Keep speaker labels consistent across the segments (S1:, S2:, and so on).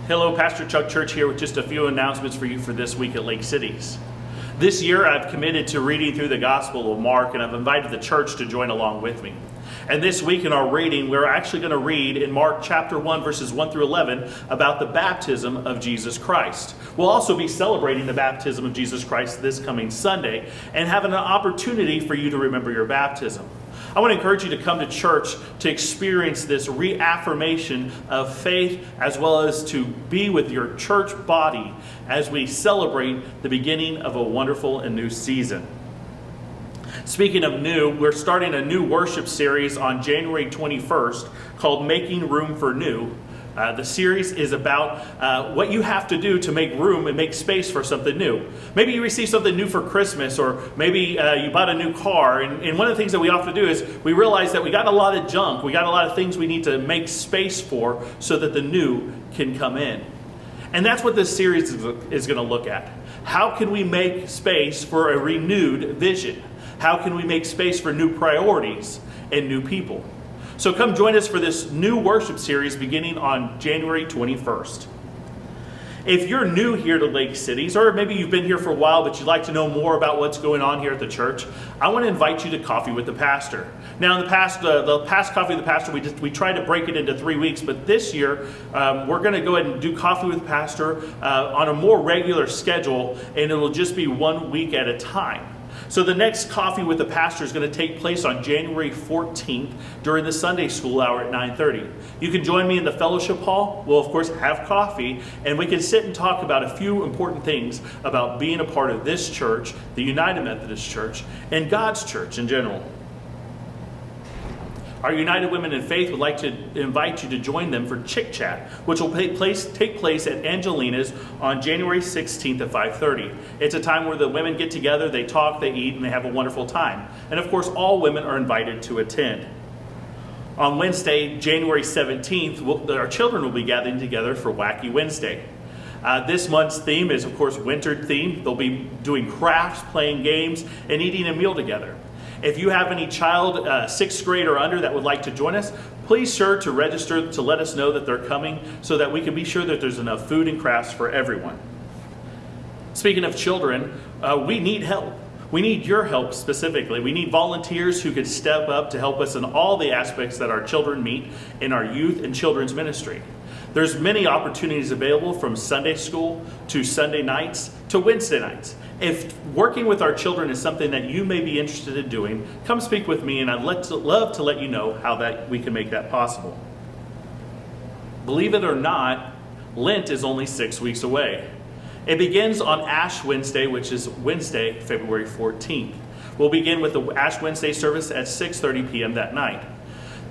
S1: Hello, Pastor Chuck Church here with just a few announcements for you for this week at Lake Cities. This year I've committed to reading through the Gospel of Mark, and I've invited the church to join along with me. And this week in our reading, we're actually going to read in Mark chapter 1, verses 1 through 11, about the baptism of Jesus Christ. We'll also be celebrating the baptism of Jesus Christ this coming Sunday and having an opportunity for you to remember your baptism. I want to encourage you to come to church to experience this reaffirmation of faith, as well as to be with your church body as we celebrate the beginning of a wonderful and new season. Speaking of new, we're starting a new worship series on January 21st called Making Room for New. The series is about what you have to do to make room and make space for something new. Maybe you received something new for Christmas, or maybe you bought a new car. And one of the things that we often do is we realize that we got a lot of junk. We got a lot of things we need to make space for so that the new can come in. And that's what this series is going to look at. How can we make space for a renewed vision? How can we make space for new priorities and new people? So come join us for this new worship series beginning on January 21st. If you're new here to Lake Cities, or maybe you've been here for a while but you'd like to know more about what's going on here at the church, I want to invite you to Coffee with the Pastor. Now in the past Coffee with the Pastor, we tried to break it into 3 weeks, but this year we're going to go ahead and do Coffee with the Pastor on a more regular schedule, and it'll just be 1 week at a time. So the next Coffee with the Pastor is going to take place on January 14th during the Sunday school hour at 9:30. You can join me in the fellowship hall. We'll, of course, have coffee, and we can sit and talk about a few important things about being a part of this church, the United Methodist Church, and God's church in general. Our United Women in Faith would like to invite you to join them for Chick Chat, which will take place at Angelina's on January 16th at 5:30. It's a time where the women get together, they talk, they eat, and they have a wonderful time. And of course, all women are invited to attend. On Wednesday, January 17th, our children will be gathering together for Wacky Wednesday. This month's theme is, of course, winter theme. They'll be doing crafts, playing games, and eating a meal together. If you have any child 6th grade or under that would like to join us, please sure to register to let us know that they're coming so that we can be sure that there's enough food and crafts for everyone. Speaking of children, we need help. We need your help specifically. We need volunteers who could step up to help us in all the aspects that our children meet in our youth and children's ministry. There's many opportunities available, from Sunday school to Sunday nights to Wednesday nights. If working with our children is something that you may be interested in doing, come speak with me, and I'd love to let you know how that we can make that possible. Believe it or not, Lent is only 6 weeks away. It begins on Ash Wednesday, which is Wednesday, February 14th. We'll begin with the Ash Wednesday service at 6:30 p.m. that night.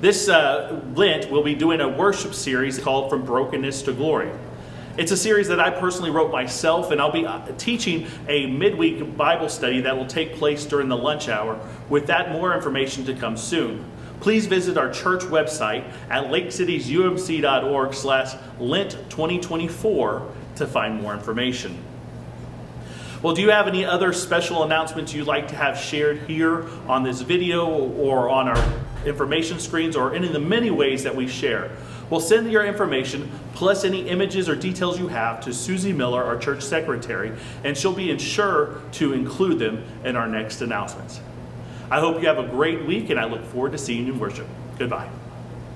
S1: This Lent, we'll be doing a worship series called From Brokenness to Glory. It's a series that I personally wrote myself, and I'll be teaching a midweek Bible study that will take place during the lunch hour. With that, more information to come soon. Please visit our church website at lakecitiesumc.org/Lent2024 to find more information. Well, do you have any other special announcements you'd like to have shared here on this video or on our information screens, or any of the many ways that we share? Well, send your information plus any images or details you have to Susie Miller, our church secretary, and she'll be sure to include them in our next announcements. I hope you have a great week, and I look forward to seeing you in worship. Goodbye.